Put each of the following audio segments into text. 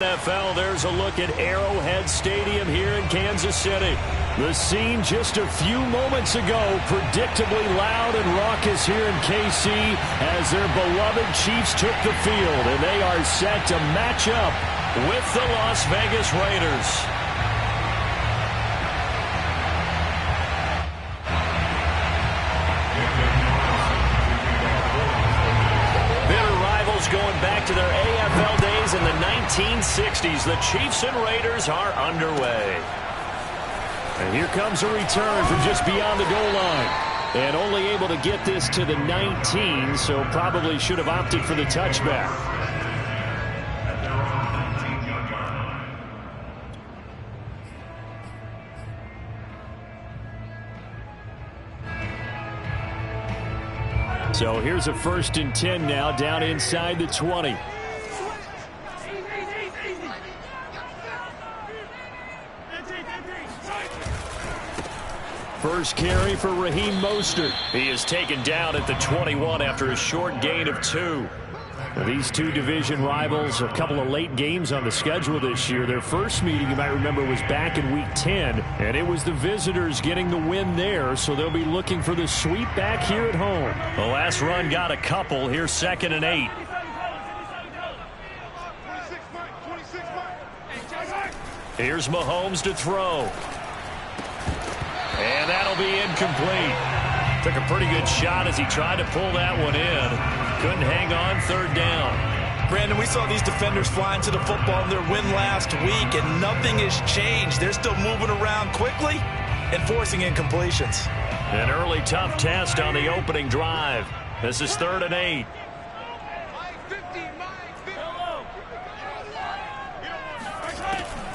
NFL, there's a look at Arrowhead Stadium here in Kansas City. The scene just a few moments ago, predictably loud and raucous here in KC as their beloved Chiefs took the field, and they are set to match up with the Las Vegas Raiders. Going back to their AFL days in the 1960s, the Chiefs and Raiders are underway. And here comes a return from just beyond the goal line. And only able to get this to the 19, so probably should have opted for the touchback. So here's a 1st and 10 now, down inside the 20. First carry for Raheem Mostert. He is taken down at the 21 after a short gain of 2. These two division rivals, a couple of late games on the schedule this year. Their first meeting, you might remember, was back in Week 10, and it was the visitors getting the win there, so they'll be looking for the sweep back here at home. The last run got a couple. Here's 2nd and 8. Here's Mahomes to throw. And that'll be incomplete. Took a pretty good shot as he tried to pull that one in. Couldn't hang on, 3rd down. Brandon, we saw these defenders flying to the football in their win last week, and nothing has changed. They're still moving around quickly and forcing incompletions. An early tough test on the opening drive. This is 3rd and 8.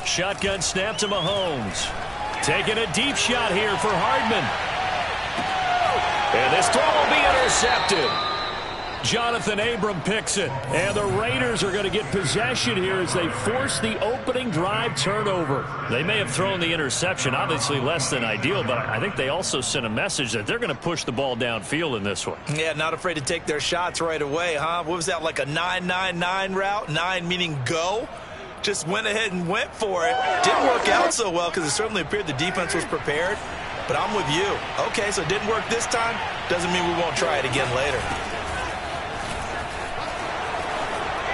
Shotgun snap to Mahomes. Taking a deep shot here for Hardman. And this throw will be intercepted. Jonathan Abram picks it. And the Raiders are going to get possession here as they force the opening drive turnover. They may have thrown the interception, obviously less than ideal, but I think they also sent a message that they're going to push the ball downfield in this one. Yeah, not afraid to take their shots right away, huh? What was that, like a 9-9-9 route? 9 meaning go? Just went ahead and went for it. Didn't work out so well because it certainly appeared the defense was prepared. But I'm with you. Okay, so it didn't work this time. Doesn't mean we won't try it again later.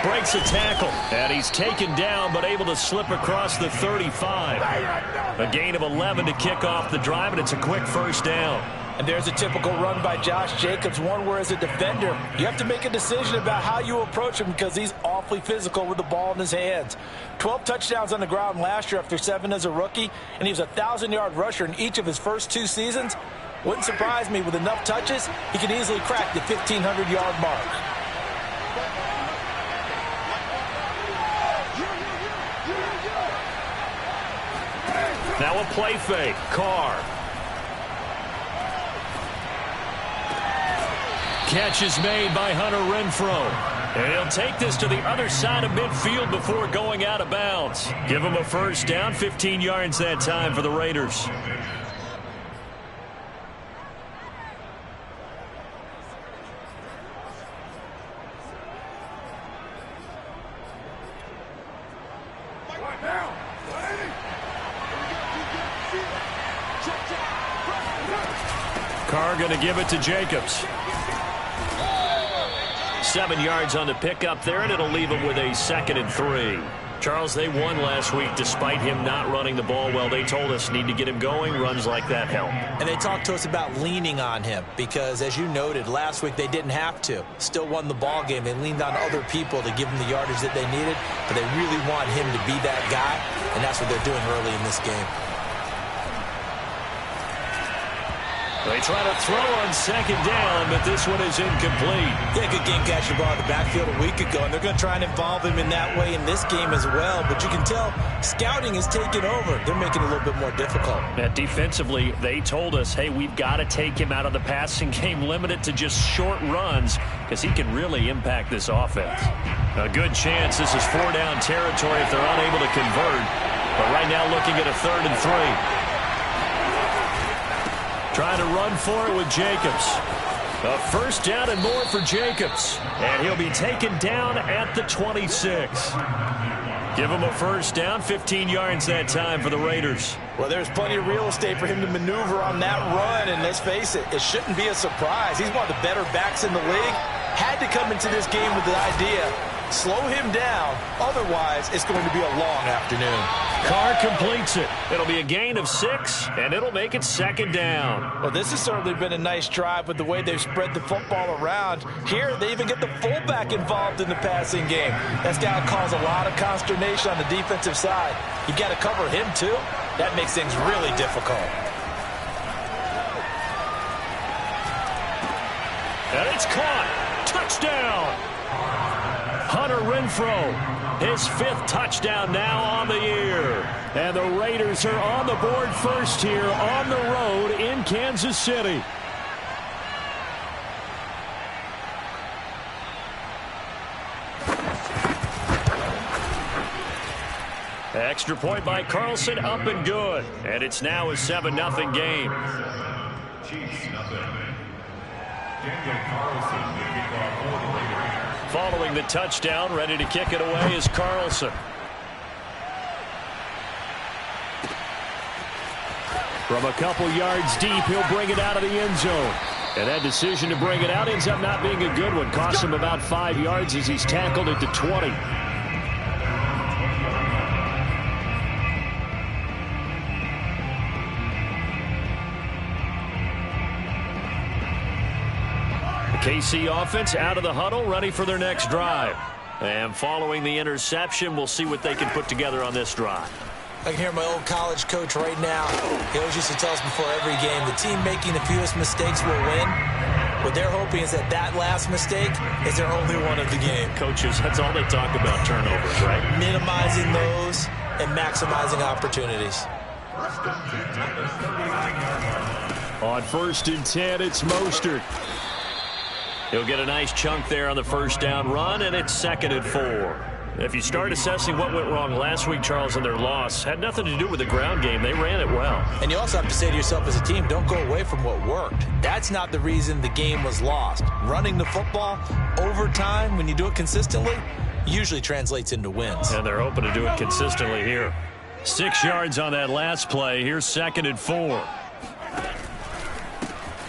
Breaks a tackle, and he's taken down but able to slip across the 35. A gain of 11 to kick off the drive, and it's a quick 1st down. And there's a typical run by Josh Jacobs, one where as a defender, you have to make a decision about how you approach him because he's awfully physical with the ball in his hands. 12 touchdowns on the ground last year after 7 as a rookie, and he was a 1,000-yard rusher in each of his first 2 seasons. Wouldn't surprise me with enough touches, he could easily crack the 1,500-yard mark. Now a play fake. Carr. Catch is made by Hunter Renfrow. And he'll take this to the other side of midfield before going out of bounds. Give him a 1st down, 15 yards that time for the Raiders. Carr going to give it to Jacobs. 7 yards on the pickup there, and it'll leave him with a 2nd and 3. Charles, they won last week despite him not running the ball well. They told us need to get him going. Runs like that help. And they talked to us about leaning on him because, as you noted, last week they didn't have to. Still won the ball game. They leaned on other people to give them the yardage that they needed, but they really want him to be that guy, and that's what they're doing early in this game. They try to throw on 2nd down, but this one is incomplete. Yeah, good game catching the ball in the backfield a week ago, and they're going to try and involve him in that way in this game as well. But you can tell scouting is taking over. They're making it a little bit more difficult. Defensively, they told us, hey, we've got to take him out of the passing game, limit it to just short runs, because he can really impact this offense. A good chance this is 4-down territory if they're unable to convert. But right now looking at a 3rd and 3. Trying to run for it with Jacobs. A 1st down and more for Jacobs. And he'll be taken down at the 26. Give him a first down, 15 yards that time for the Raiders. Well, there's plenty of real estate for him to maneuver on that run, and let's face it, it shouldn't be a surprise. He's one of the better backs in the league. Had to come into this game with the idea, slow him down, otherwise it's going to be a long afternoon. Carr completes it. It'll be a gain of 6, and it'll make it second down. Well, this has certainly been a nice drive with the way they've spread the football around. Here, they even get the fullback involved in the passing game. That's got to cause a lot of consternation on the defensive side. You got to cover him, too. That makes things really difficult. And it's caught. Touchdown. Hunter Renfrow, his 5th touchdown now on the year. And the Raiders are on the board first here on the road in Kansas City. Extra point by Carlson, up and good. And it's now a 7-0 game. Chiefs, nothing. Daniel Carlson, the kickoff for the Raiders. Following the touchdown, ready to kick it away is Carlson. From a couple yards deep, he'll bring it out of the end zone. And that decision to bring it out ends up not being a good one. Costs him about 5 yards as he's tackled at the 20. KC offense out of the huddle, ready for their next drive. And following the interception, we'll see what they can put together on this drive. I can hear my old college coach right now. He always used to tell us before every game, the team making the fewest mistakes will win. What they're hoping is that last mistake is their only one of the game. Coaches, that's all they talk about, turnovers, right? Minimizing those and maximizing opportunities. On 1st and 10, it's Mostert. He'll get a nice chunk there on the first down run, and it's 2nd and 4. If you start assessing what went wrong last week, Charles, in their loss, had nothing to do with the ground game. They ran it well. And you also have to say to yourself as a team, don't go away from what worked. That's not the reason the game was lost. Running the football over time, when you do it consistently, usually translates into wins. And they're hoping to do it consistently here. 6 yards on that last play. Here's 2nd and 4.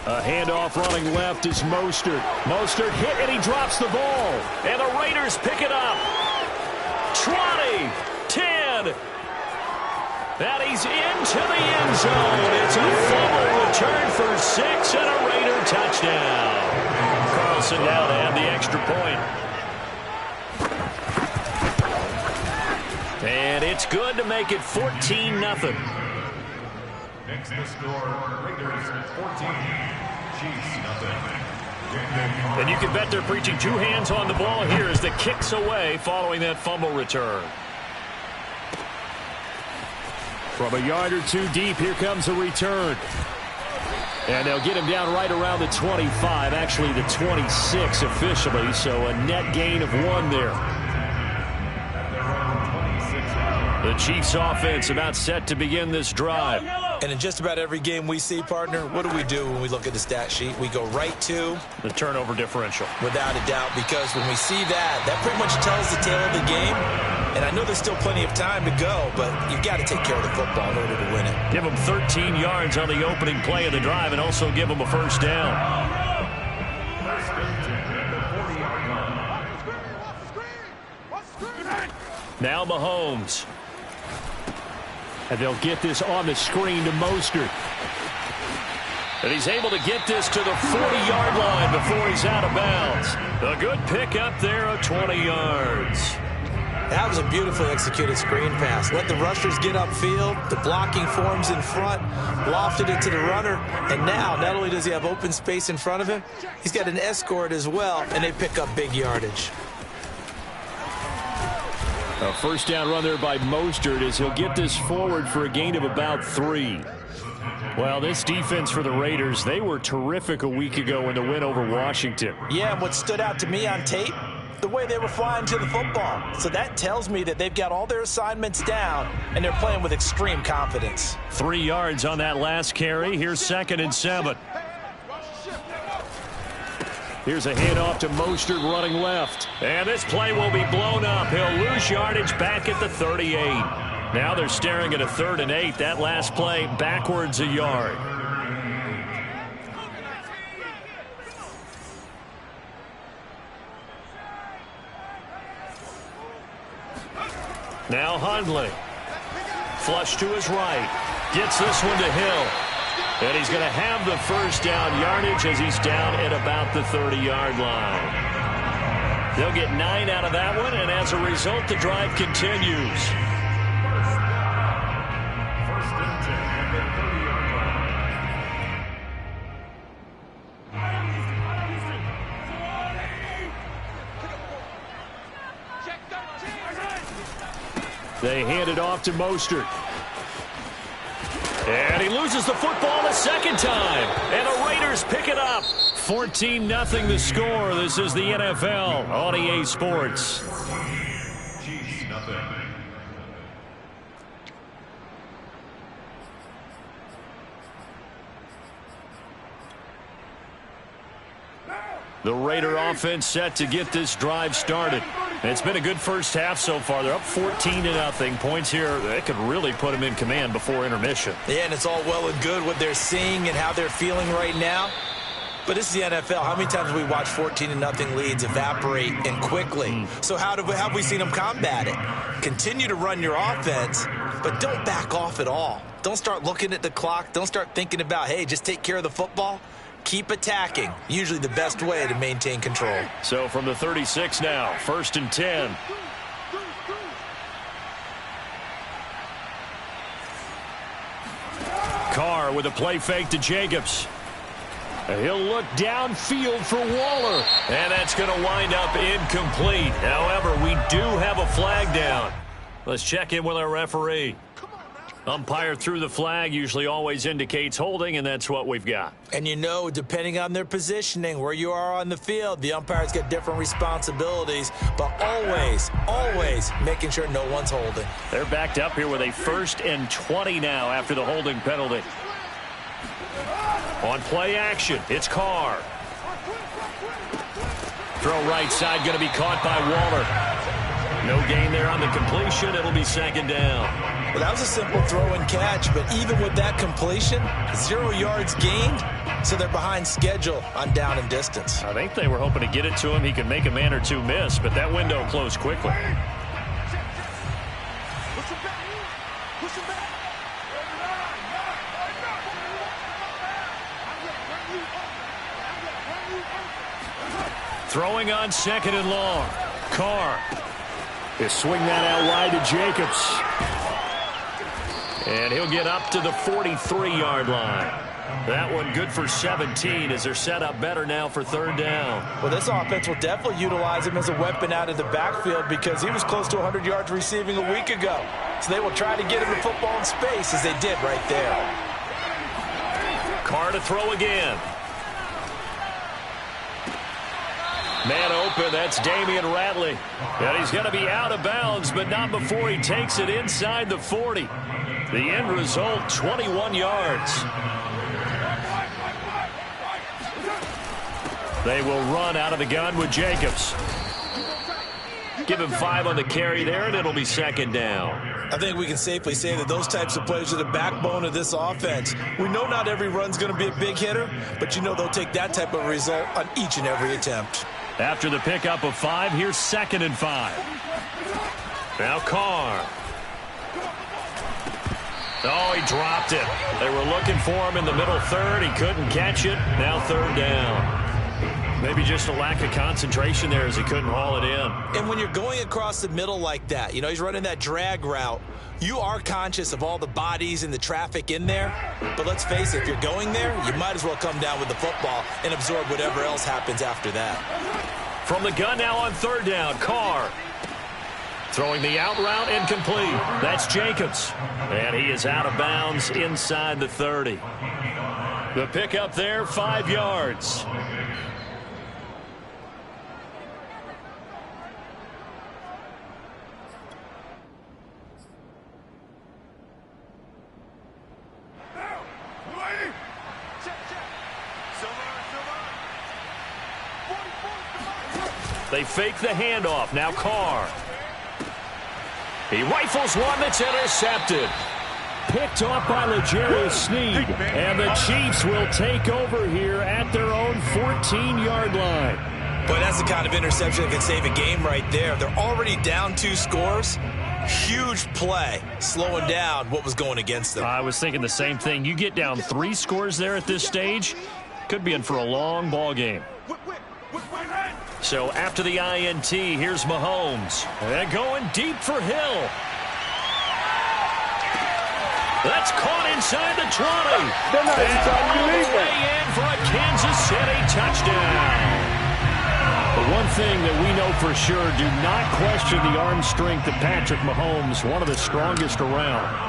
A handoff running left is Mostert. Mostert hit and he drops the ball. And the Raiders pick it up. 20, 10. And he's into the end zone. It's a fumble return for 6 and a Raider touchdown. Carlson now to add the extra point. And it's good to make it 14-0. Next the score, Raiders 14, Chiefs nothing. And you can bet they're preaching 2 hands on the ball here as the kick's away following that fumble return. From a yard or 2 deep, here comes a return. And they'll get him down right around the 25, actually the 26 officially, so a net gain of 1 there. The Chiefs offense about set to begin this drive. And in just about every game we see, partner, what do when we look at the stat sheet? We go right to the turnover differential. Without a doubt, because when we see that pretty much tells the tale of the game. And I know there's still plenty of time to go, but you've got to take care of the football in order to win it. Give them 13 yards on the opening play of the drive and also give them a first down. Now Mahomes. And they'll get this on the screen to Mostert. And he's able to get this to the 40-yard line before he's out of bounds. A good pickup there of 20 yards. That was a beautifully executed screen pass. Let the rushers get upfield. The blocking forms in front. Lofted it to the runner. And now, not only does he have open space in front of him, he's got an escort as well, and they pick up big yardage. A first down run there by Mostert as he'll get this forward for a gain of about 3. Well, this defense for the Raiders, they were terrific a week ago in the win over Washington. Yeah, and what stood out to me on tape, the way they were flying to the football. So that tells me that they've got all their assignments down, and they're playing with extreme confidence. 3 yards on that last carry. Here's 2nd and 7. Here's a handoff to Mostert running left. And this play will be blown up. He'll lose yardage back at the 38. Now they're staring at a 3rd and 8. That last play backwards a yard. Now Hundley. Flush to his right. Gets this one to Hill. And he's going to have the first down yardage as he's down at about the 30-yard line. They'll get 9 out of that one, and as a result, the drive continues. First and 10 at the 30-yard line. They hand it off to Mostert. And he loses the football a second time. And the Raiders pick it up. 14-0 the score. This is the NFL on EA Sports. Chiefs, nothing. The Raider offense set to get this drive started. It's been a good first half so far. They're up 14-0. Points here, they could really put them in command before intermission. Yeah, and it's all well and good what they're seeing and how they're feeling right now. But this is the NFL. How many times have we watched 14-0 leads evaporate and quickly? So how have we seen them combat it? Continue to run your offense, but don't back off at all. Don't start looking at the clock. Don't start thinking about, hey, just take care of the football. Keep attacking. Usually the best way to maintain control. So from the 36 now, 1st and 10. Carr with a play fake to Jacobs. He'll look downfield for Waller. And that's going to wind up incomplete. However, we do have a flag down. Let's check in with our referee. Umpire threw the flag, usually always indicates holding, and that's what we've got. And you know, depending on their positioning, where you are on the field, the umpires get different responsibilities, but always making sure no one's holding. They're backed up here with a 1st and 20 now after the holding penalty. On play action, it's Carr. Throw right side, going to be caught by Waller. No gain there on the completion. It'll be 2nd down. Well, that was a simple throw and catch, but even with that completion, 0 yards gained, so they're behind schedule on down and distance. I think they were hoping to get it to him. He could make a man or two miss, but that window closed quickly. Throwing on 2nd and long. Carr. They swing that out wide to Jacobs. And he'll get up to the 43-yard line. That one good for 17 as they're set up better now for 3rd down. Well, this offense will definitely utilize him as a weapon out of the backfield because he was close to 100 yards receiving a week ago. So they will try to get him the football in space as they did right there. Carr to throw again. Man open, that's Damian Ratley. And he's going to be out of bounds, but not before he takes it inside the 40. The end result, 21 yards. They will run out of the gun with Jacobs. Give him 5 on the carry there, and it'll be 2nd down. I think we can safely say that those types of plays are the backbone of this offense. We know not every run's going to be a big hitter, but you know they'll take that type of result on each and every attempt. After the pickup of 5, here's 2nd and 5. Now Carr. Oh, he dropped it. They were looking for him in the middle 3rd. He couldn't catch it. Now 3rd down. Maybe just a lack of concentration there as he couldn't haul it in. And when you're going across the middle like that, you know, he's running that drag route, you are conscious of all the bodies and the traffic in there. But let's face it, if you're going there, you might as well come down with the football and absorb whatever else happens after that. From the gun now on 3rd down, Carr. Throwing the out route incomplete. That's Jacobs. And he is out of bounds inside the 30. The pickup there, 5 yards. They fake the handoff. Now Carr. He rifles one that's intercepted. Picked off by L'Jarius Sneed. And the Chiefs will take over here at their own 14-yard line. But that's the kind of interception that can save a game right there. They're already down 2 scores. Huge play, slowing down what was going against them. I was thinking the same thing. You get down 3 scores there at this stage, could be in for a long ball game. So after the INT, here's Mahomes. And going deep for Hill. That's caught inside the 20. They're not and inside all the the way in for a Kansas City touchdown. But one thing that we know for sure, do not question the arm strength of Patrick Mahomes, one of the strongest around.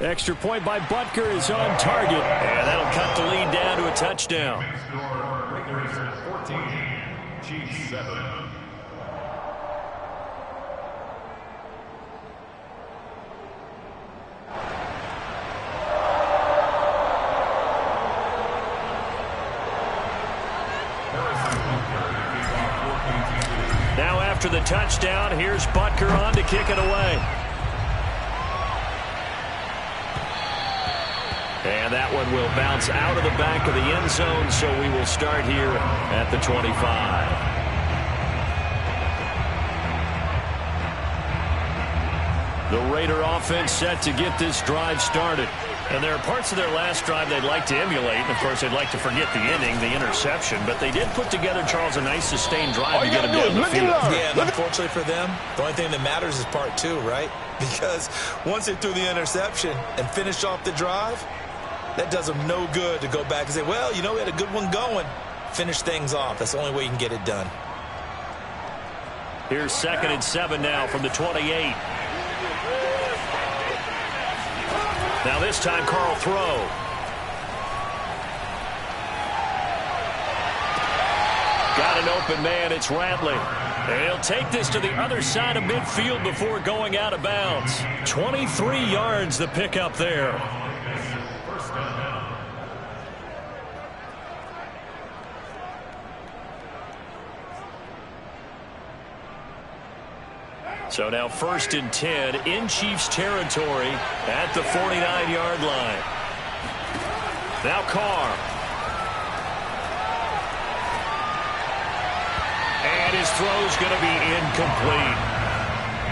Extra point by Butker is on target, and that'll cut the lead down to a touchdown. Raiders 14, Chiefs 7. Now after the touchdown, here's Butker on to kick it away. And that one will bounce out of the back of the end zone, so we will start here at the 25. The Raider offense set to get this drive started. And there are parts of their last drive they'd like to emulate. And, of course, they'd like to forget the inning, the interception. But they did put together, Charles, a nice sustained drive to get him down the field. Yeah, and unfortunately for them, the only thing that matters is part 2, right? Because once they threw the interception and finished off the drive, that does them no good to go back and say, well, you know, we had a good one going. Finish things off. That's the only way you can get it done. Here's 2nd and 7 now from the 28. Now this time, Carl throw. Got an open man. It's Ratley. And he'll take this to the other side of midfield before going out of bounds. 23 yards the pickup there. So now 1st and 10 in Chiefs territory at the 49-yard line. Now Carr. And his throw's going to be incomplete.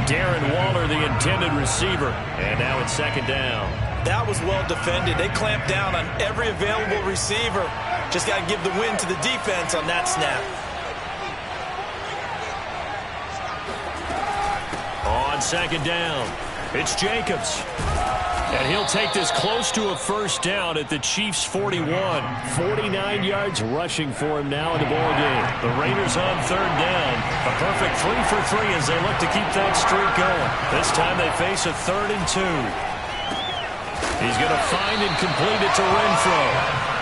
Darren Waller, the intended receiver. And now it's 2nd down. That was well defended. They clamped down on every available receiver. Just got to give the win to the defense on that snap. On 2nd down, it's Jacobs. And he'll take this close to a 1st down at the Chiefs' 41. 49 yards rushing for him now in the ballgame. The Raiders on 3rd down. A perfect 3 for 3 as they look to keep that streak going. This time they face a 3rd and 2. He's going to find and complete it to Renfro.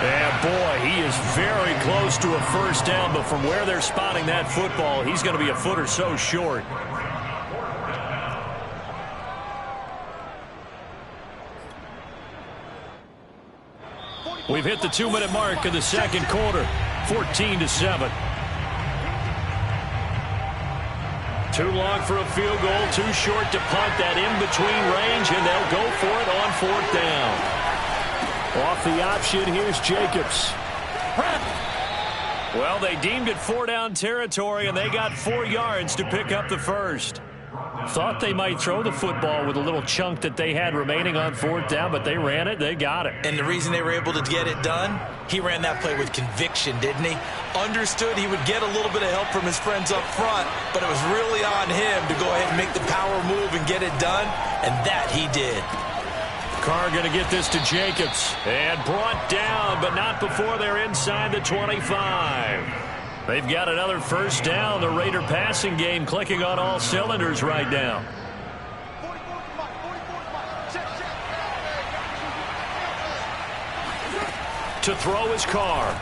And boy, he is very close to a 1st down, but from where they're spotting that football, he's going to be a foot or so short. We've hit the 2-minute mark of the 2nd quarter, 14-7. Too long for a field goal, too short to punt that in-between range, and they'll go for it on 4th down. Off the option, here's Jacobs. Well, they deemed it 4-down territory, and they got 4 yards to pick up the 1st. Thought they might throw the football with a little chunk that they had remaining on 4th down, but they ran it, they got it. And the reason they were able to get it done, he ran that play with conviction, didn't he? Understood he would get a little bit of help from his friends up front, but it was really on him to go ahead and make the power move and get it done, and that he did. Carr going to get this to Jacobs, and brought down, but not before they're inside the 25. They've got another 1st down. The Raider passing game clicking on all cylinders right now. To throw is Carr.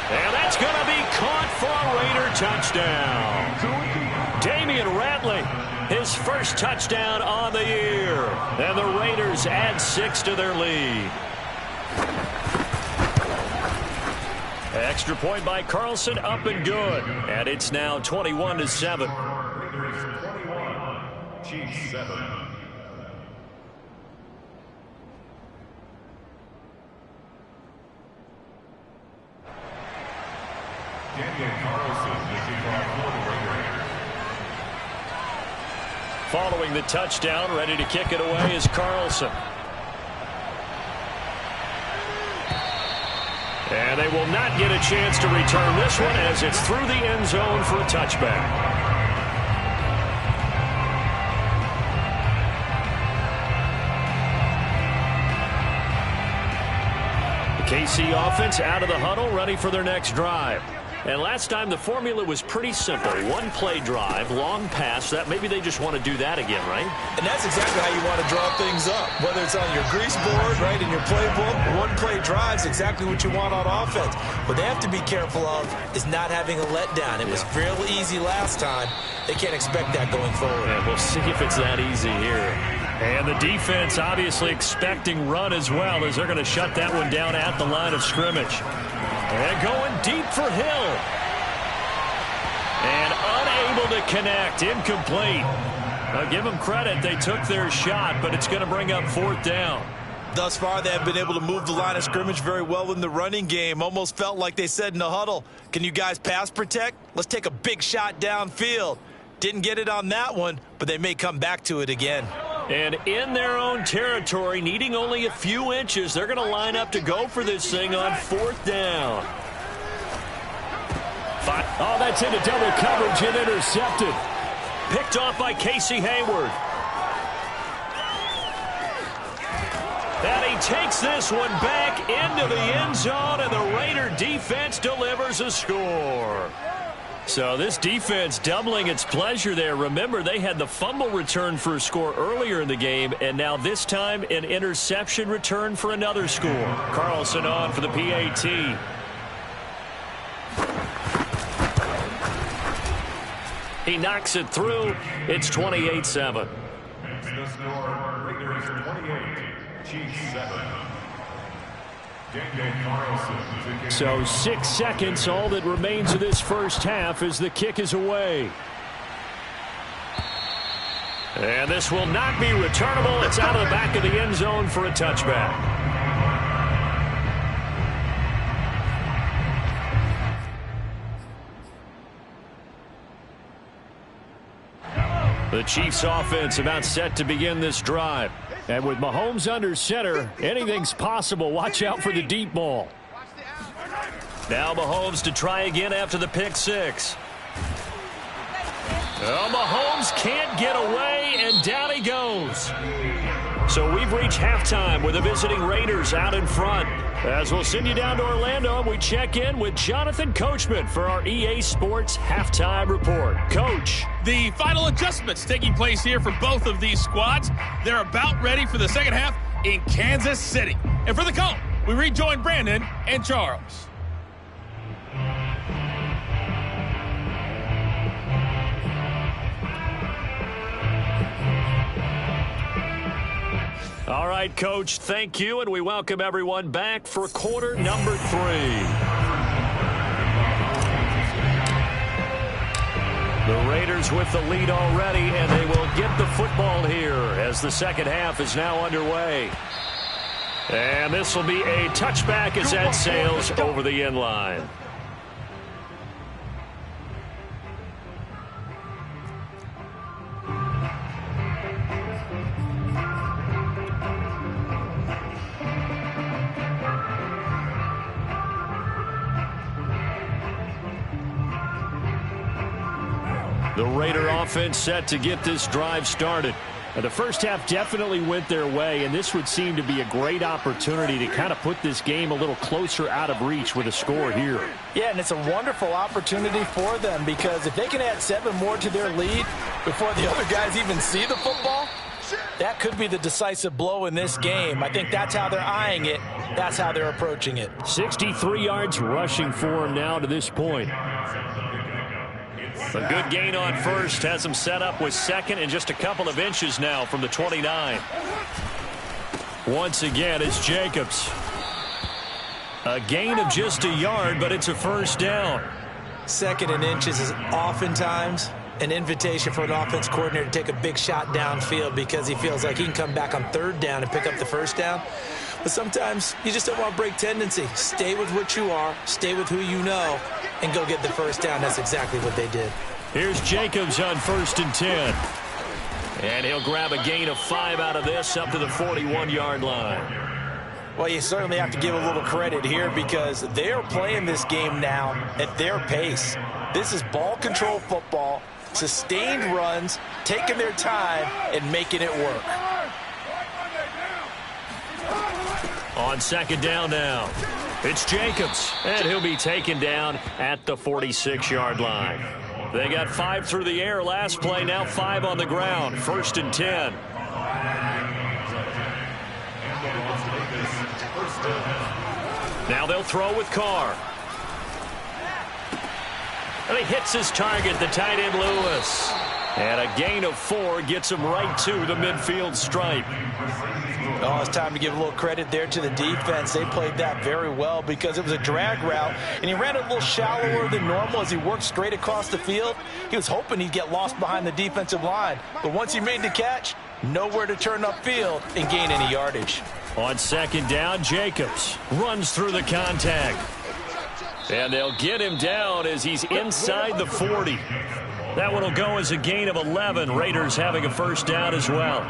And that's going to be caught for a Raider touchdown. Damian Ratley, his 1st touchdown on the year. And the Raiders add 6 to their lead. Extra point by Carlson, up and good. And it's now 21-7. Raiders 21, Chiefs 7. Daniel Carlson is in for the Raiders. Following the touchdown, ready to kick it away is Carlson. And they will not get a chance to return this one as it's through the end zone for a touchback. The KC offense out of the huddle, ready for their next drive. And last time the formula was pretty simple. One play drive, long pass. That maybe they just want to do that again, right? And that's exactly how you want to draw things up. Whether it's on your grease board, right, in your playbook, one play drive is exactly what you want on offense. What they have to be careful of is not having a letdown. It was fairly easy last time. They can't expect that going forward. Yeah, we'll see if it's that easy here. And the defense obviously expecting run as well, as they're going to shut that one down at the line of scrimmage. And going deep for Hill. And unable to connect. Incomplete. Now give them credit. They took their shot, but it's going to bring up fourth down. Thus far, they have been able to move the line of scrimmage very well in the running game. Almost felt like they said in the huddle, can you guys pass protect? Let's take a big shot downfield. Didn't get it on that one, but they may come back to it again. And in their own territory, needing only a few inches, they're going to line up to go for this thing on fourth down. Oh, that's into double coverage and intercepted. Picked off by Casey Hayward. And he takes this one back into the end zone, and the Raider defense delivers a score. So this defense doubling its pleasure there. Remember, they had the fumble return for a score earlier in the game, and now this time an interception return for another score. Carlson on for the PAT. He knocks it through. It's 28-7. The score, Raiders 28, Chiefs 7. Daniel Carlson. So 6 seconds, all that remains of this first half as the kick is away. And this will not be returnable. It's out of the back of the end zone for a touchback. The Chiefs offense about set to begin this drive. And with Mahomes under center, anything's possible. Watch out for the deep ball. Now Mahomes to try again after the pick six. Oh, Mahomes can't get away, and down he goes. So we've reached halftime with the visiting Raiders out in front. As we'll send you down to Orlando, we check in with Jonathan Coachman for our EA Sports Halftime Report. Coach. The final adjustments taking place here for both of these squads. They're about ready for the second half in Kansas City. And for the call, we rejoin Brandon and Charles. All right, Coach, thank you, and we welcome everyone back for quarter number 3. The Raiders with the lead already, and they will get the football here as the second half is now underway. And this will be a touchback as that sails over the end line. The Raider offense set to get this drive started. Now, the first half definitely went their way, and this would seem to be a great opportunity to kind of put this game a little closer out of reach with a score here. Yeah, and it's a wonderful opportunity for them because if they can add 7 more to their lead before the other guys even see the football, that could be the decisive blow in this game. I think that's how they're eyeing it. That's how they're approaching it. 63 yards rushing for him now to this point. A good gain on first has him set up with second and just a couple of inches now from the 29. Once again, it's Jacobs. A gain of just a yard, but it's a first down. 2nd and inches is oftentimes an invitation for an offense coordinator to take a big shot downfield because he feels like he can come back on 3rd down and pick up the first down. But sometimes you just don't want to break tendency. Stay with what you are, stay with who you know, and go get the first down. That's exactly what they did. Here's Jacobs on 1st and 10. And he'll grab a gain of 5 out of this up to the 41-yard line. Well, you certainly have to give a little credit here because they're playing this game now at their pace. This is ball control football, sustained runs, taking their time, and making it work. On 2nd down now, it's Jacobs, and he'll be taken down at the 46-yard line. They got 5 through the air last play, now 5 on the ground, 1st and 10. Now they'll throw with Carr. And he hits his target, the tight end Lewis. And a gain of 4 gets him right to the midfield stripe. Oh, it's time to give a little credit there to the defense. They played that very well because it was a drag route, and he ran it a little shallower than normal as he worked straight across the field. He was hoping he'd get lost behind the defensive line, but once he made the catch, nowhere to turn upfield and gain any yardage. On 2nd down, Jacobs runs through the contact. And they'll get him down as he's inside the 40. That one will go as a gain of 11. Raiders having a first down as well.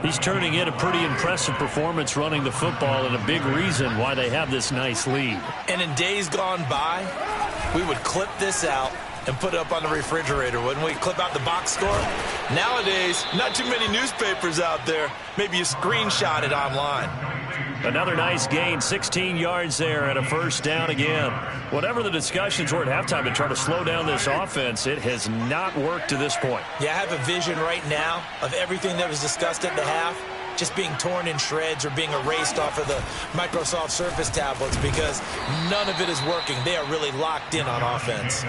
He's turning in a pretty impressive performance running the football, and a big reason why they have this nice lead. And in days gone by, we would clip this out and put it up on the refrigerator, wouldn't we? Clip out the box score. Nowadays, not too many newspapers out there. Maybe you screenshot it online. Another nice gain, 16 yards there, and a first down again. Whatever the discussions were at halftime to try to slow down this offense, it has not worked to this point. Yeah, I have a vision right now of everything that was discussed at the half just being torn in shreds or being erased off of the Microsoft Surface tablets because none of it is working. They are really locked in on offense.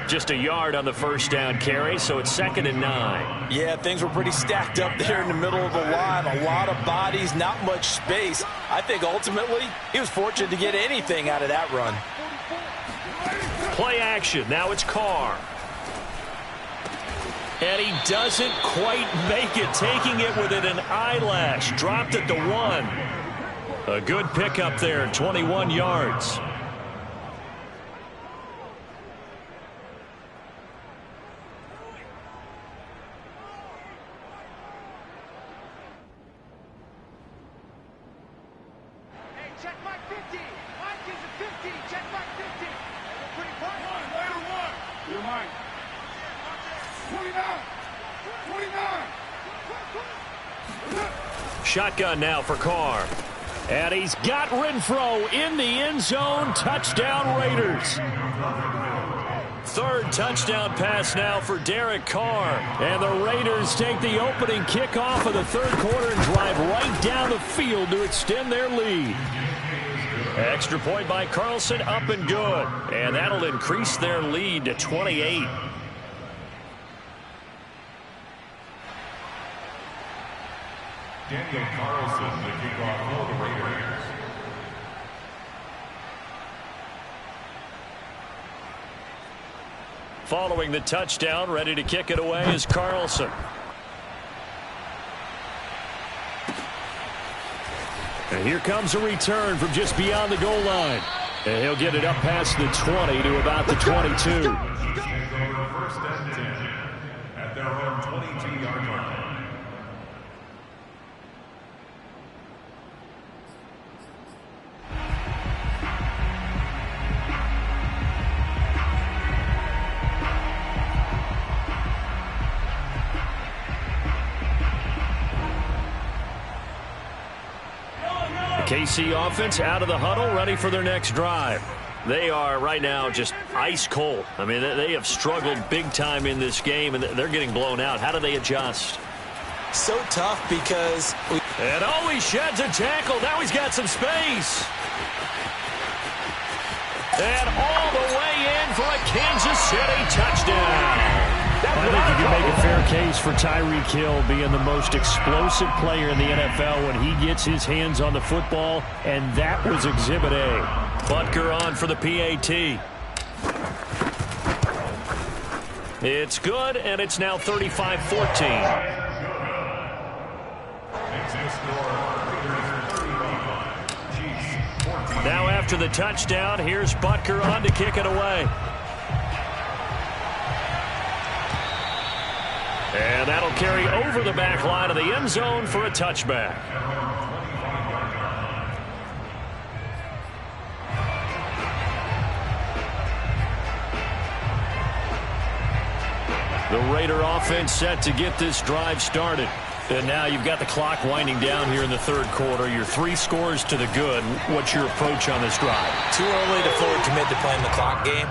Just a yard on the first down carry, so it's 2nd and 9. Yeah, things were pretty stacked up there in the middle of the line. A lot of bodies, not much space. I think ultimately he was fortunate to get anything out of that run. Play action. Now it's Carr. And he doesn't quite make it, taking it within an eyelash. Dropped at the 1. A good pickup there, 21 yards. Shotgun now for Carr. And he's got Renfro in the end zone. Touchdown, Raiders. 3rd touchdown pass now for Derek Carr. And the Raiders take the opening kickoff of the 3rd quarter and drive right down the field to extend their lead. Extra point by Carlson, up and good. And that'll increase their lead to 28. Daniel Carlson, the kickoff for the Raiders. Following the touchdown, ready to kick it away is Carlson. And here comes a return from just beyond the goal line. And he'll get it up past the 20 to about the 22. First and 10 at their own 22-yard line. KC offense out of the huddle, ready for their next drive. They are right now just ice cold. I mean, they have struggled big time in this game, and they're getting blown out. How do they adjust? So tough because... And he sheds a tackle. Now he's got some space. And all the way in for a Kansas City touchdown. I think you can make a fair case for Tyreek Hill being the most explosive player in the NFL when he gets his hands on the football, and that was Exhibit A. Butker on for the PAT. It's good, and it's now 35-14. Now after the touchdown, here's Butker on to kick it away. And that'll carry over the back line of the end zone for a touchback. The Raider offense set to get this drive started. And now you've got the clock winding down here in the third quarter. You're 3 scores to the good. What's your approach on this drive? Too early to fully commit to playing the clock game.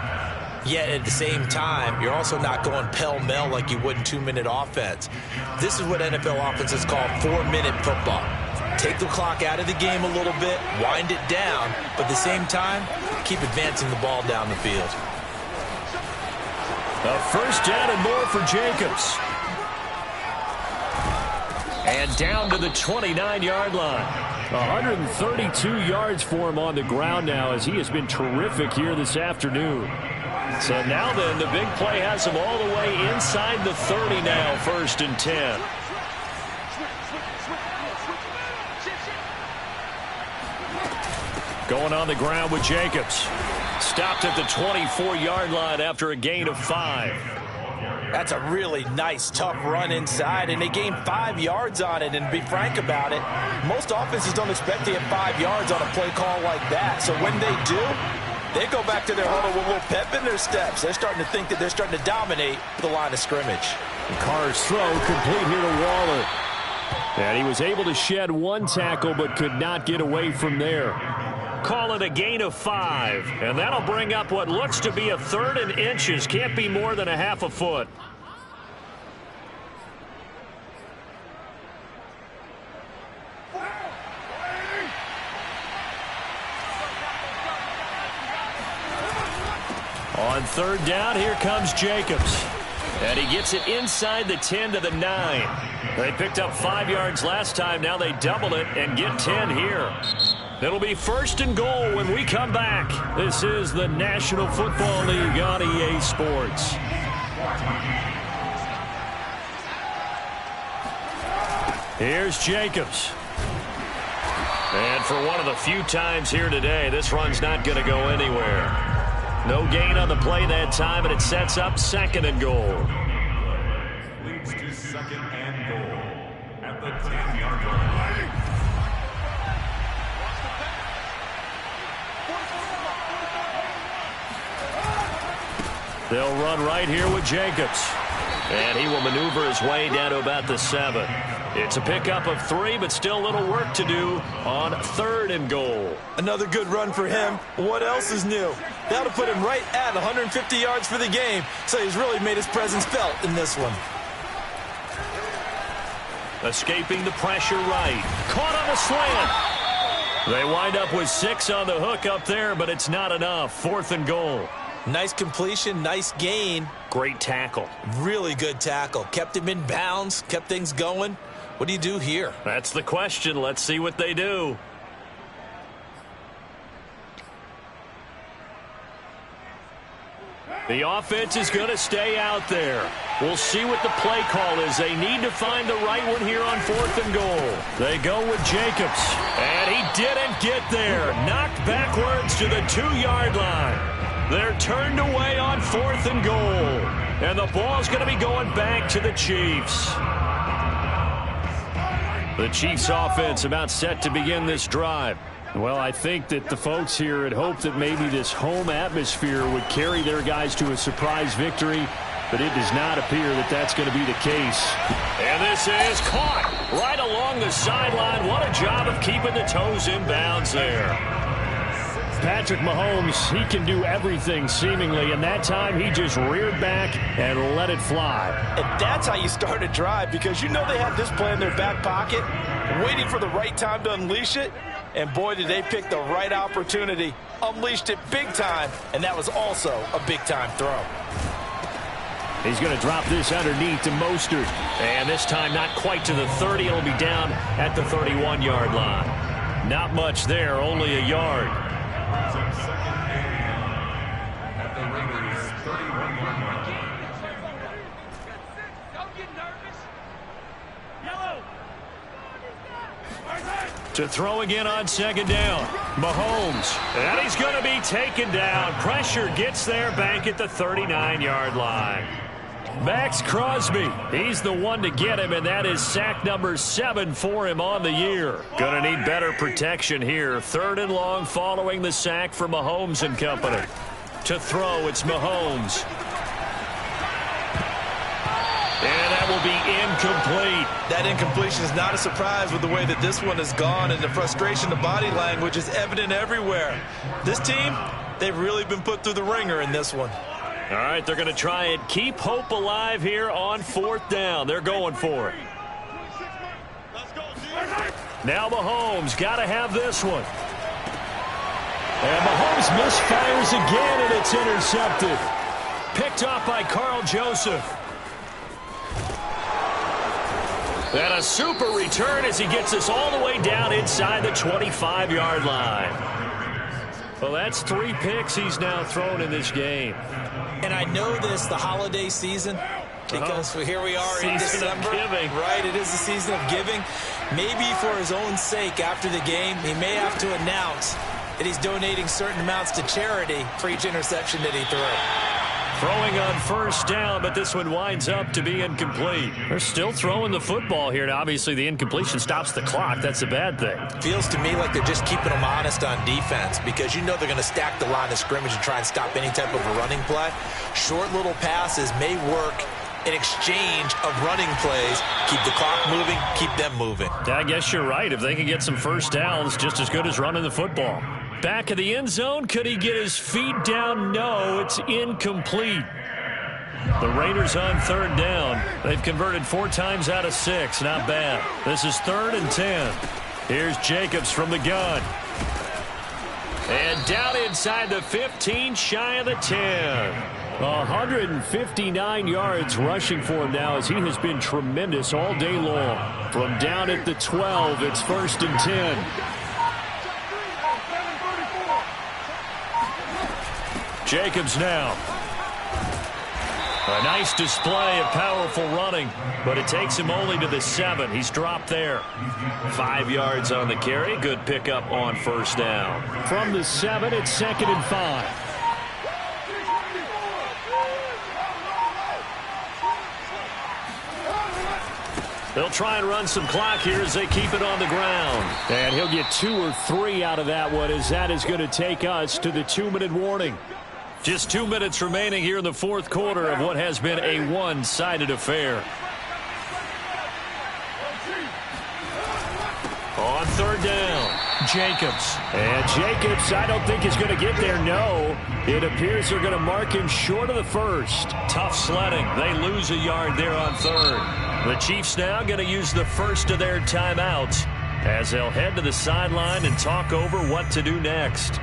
Yet at the same time, you're also not going pell-mell like you would in 2-minute offense. This is what NFL offenses call 4-minute football. Take the clock out of the game a little bit, wind it down, but at the same time, keep advancing the ball down the field. A first down and more for Jacobs. And down to the 29-yard line. 132 yards for him on the ground now as he has been terrific here this afternoon. So now then, the big play has him all the way inside the 30 now, 1st and 10. Going on the ground with Jacobs. Stopped at the 24-yard line after a gain of 5. That's a really nice, tough run inside, and they gained 5 yards on it. And to be frank about it, most offenses don't expect to get 5 yards on a play call like that. So when they do, they go back to their huddle with a little pep in their steps. They're starting to think that they're starting to dominate the line of scrimmage. Carr's throw complete here to Waller. And he was able to shed 1 tackle but could not get away from there. Call it a gain of 5. And that'll bring up what looks to be a 3rd and inches. Can't be more than a half a foot. On 3rd down, here comes Jacobs. And he gets it inside the 10 to the 9. They picked up 5 yards last time. Now they double it and get 10 here. It'll be 1st and goal when we come back. This is the National Football League on EA Sports. Here's Jacobs. And for one of the few times here today, this run's not going to go anywhere. No gain on the play that time, and it sets up 2nd and goal. Leads to 2nd and goal at the 10-yard line. They'll run right here with Jacobs. And he will maneuver his way down to about the 7. It's a pickup of 3, but still a little work to do on 3rd and goal. Another good run for him. What else is new? That'll put him right at 150 yards for the game, so he's really made his presence felt in this one. Escaping the pressure right. Caught on the slant. They wind up with 6 on the hook up there, but it's not enough. 4th and goal. Nice completion, nice gain. Great tackle. Really good tackle. Kept him in bounds, kept things going. What do you do here? That's the question. Let's see what they do. The offense is going to stay out there. We'll see what the play call is. They need to find the right one here on 4th and goal. They go with Jacobs. And he didn't get there. Knocked backwards to the 2-yard line. They're turned away on 4th and goal. And the ball's going to be going back to the Chiefs. The Chiefs offense about set to begin this drive. Well, I think that the folks here had hoped that maybe this home atmosphere would carry their guys to a surprise victory, but it does not appear that that's going to be the case. And this is caught right along the sideline. What a job of keeping the toes in bounds there. Patrick Mahomes, he can do everything seemingly, and that time he just reared back and let it fly. And that's how you start a drive, because you know they have this play in their back pocket, waiting for the right time to unleash it. And boy, did they pick the right opportunity. Unleashed it big time, and that was also a big-time throw. He's going to drop this underneath to Mostert. And this time not quite to the 30. It'll be down at the 31-yard line. Not much there, only a yard. At the Raiders' 31-yard line. To throw again on second down. Mahomes. And he's going to be taken down. Pressure gets there back at the 39-yard line. Max Crosby. He's the one to get him, and that is sack number 7 for him on the year. Going to need better protection here. 3rd and long following the sack for Mahomes and company. To throw, it's Mahomes. And that will be incomplete. That incompletion is not a surprise with the way that this one has gone, and the frustration, the body language is evident everywhere. This team, they've really been put through the ringer in this one. All right, they're going to try and keep hope alive here on 4th down. They're going for it. Now Mahomes got to have this one. And Mahomes misfires again, and it's intercepted. Picked off by Carl Joseph. And a super return as he gets us all the way down inside the 25-yard line. Well, that's 3 picks he's now thrown in this game. And I know this, the holiday season, because here we are in December. Right, it is the season of giving. Maybe for his own sake after the game, he may have to announce that he's donating certain amounts to charity for each interception that he threw. Throwing on 1st down, but this one winds up to be incomplete. They're still throwing the football here. Now, obviously, the incompletion stops the clock. That's a bad thing. Feels to me like they're just keeping them honest on defense because you know they're going to stack the line of scrimmage and try and stop any type of a running play. Short little passes may work in exchange of running plays. Keep the clock moving, keep them moving. I guess you're right. If they can get some 1st downs, just as good as running the football. Back of the end zone. Could he get his feet down? No, it's incomplete. The Raiders on 3rd down. They've converted 4 times out of 6. Not bad. This is 3rd and 10. Here's Jacobs from the gun. And down inside the 15, shy of the 10. 159 yards rushing for him now as he has been tremendous all day long. From down at the 12, it's 1st and 10. Jacobs now. A nice display of powerful running, but it takes him only to the 7. He's dropped there. 5 yards on the carry. Good pickup on 1st down. From the 7, it's 2nd and 5. They'll try and run some clock here as they keep it on the ground. And he'll get 2 or 3 out of that one as that is going to take us to the 2-minute warning. Just 2 minutes remaining here in the 4th quarter of what has been a one-sided affair. On 3rd down, Jacobs. And Jacobs, I don't think is going to get there. No, it appears they're going to mark him short of the 1st. Tough sledding. They lose a yard there on 3rd. The Chiefs now going to use the first of their timeouts as they'll head to the sideline and talk over what to do next.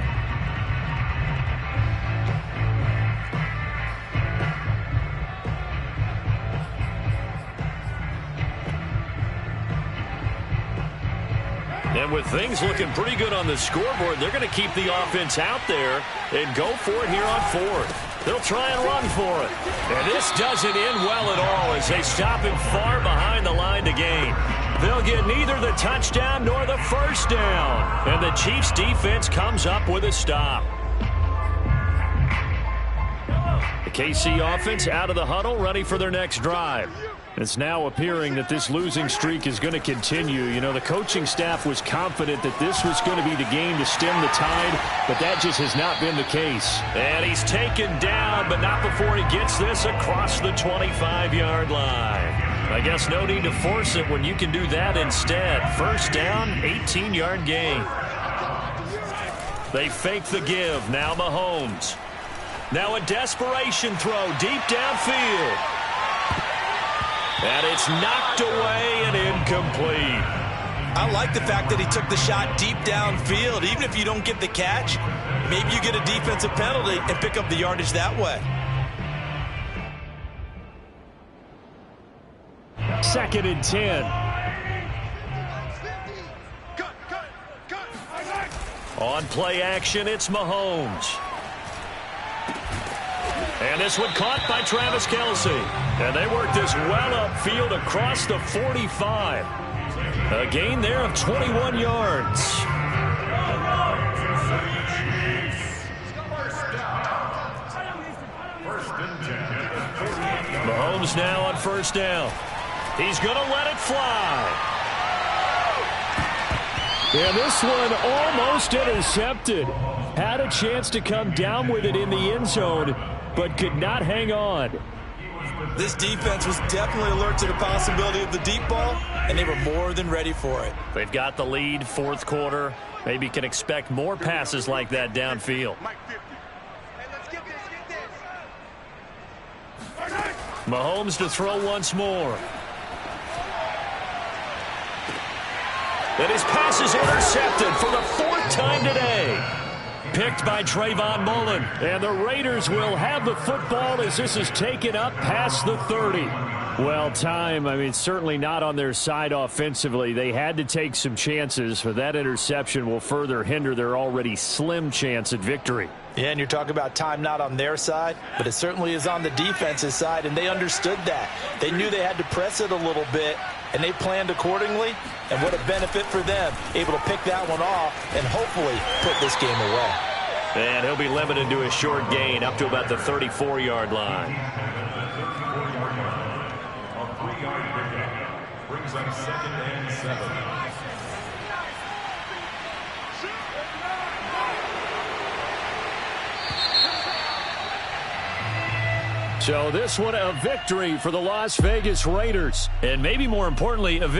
And with things looking pretty good on the scoreboard, they're going to keep the offense out there and go for it here on 4th. They'll try and run for it. And this doesn't end well at all as they stop him far behind the line to gain. They'll get neither the touchdown nor the 1st down. And the Chiefs defense comes up with a stop. The KC offense out of the huddle, ready for their next drive. It's now appearing that this losing streak is going to continue. You know, the coaching staff was confident that this was going to be the game to stem the tide, but that just has not been the case. And he's taken down, but not before he gets this across the 25-yard line. I guess no need to force it when you can do that instead. 1st down, 18-yard gain. They fake the give. Now Mahomes. Now a desperation throw deep downfield. And it's knocked away and incomplete. I like the fact that he took the shot deep downfield. Even if you don't get the catch, maybe you get a defensive penalty and pick up the yardage that way. 2nd and 10. On play action, it's Mahomes. And this one caught by Travis Kelce. And they work this well upfield across the 45. A gain there of 21 yards. Mahomes now on 1st down. He's going to let it fly. And this one almost intercepted. Had a chance to come down with it in the end zone, but could not hang on. This defense was definitely alert to the possibility of the deep ball, and they were more than ready for it. They've got the lead, 4th quarter. Maybe can expect more passes like that downfield. Mahomes to throw once more. And his pass is intercepted for the 4th time today. Picked by Trayvon Mullen. And the Raiders will have the football as this is taken up past the 30. Well, certainly not on their side offensively. They had to take some chances, but that interception will further hinder their already slim chance at victory. Yeah, and you're talking about time not on their side, but it certainly is on the defense's side, and they understood that. They knew they had to press it a little bit, and they planned accordingly, and what a benefit for them, able to pick that one off and hopefully put this game away. And he'll be limited to a short gain up to about the 34-yard line. A 3-yard pickup brings up 2nd and 7. So this one a victory for the Las Vegas Raiders. And maybe more importantly, a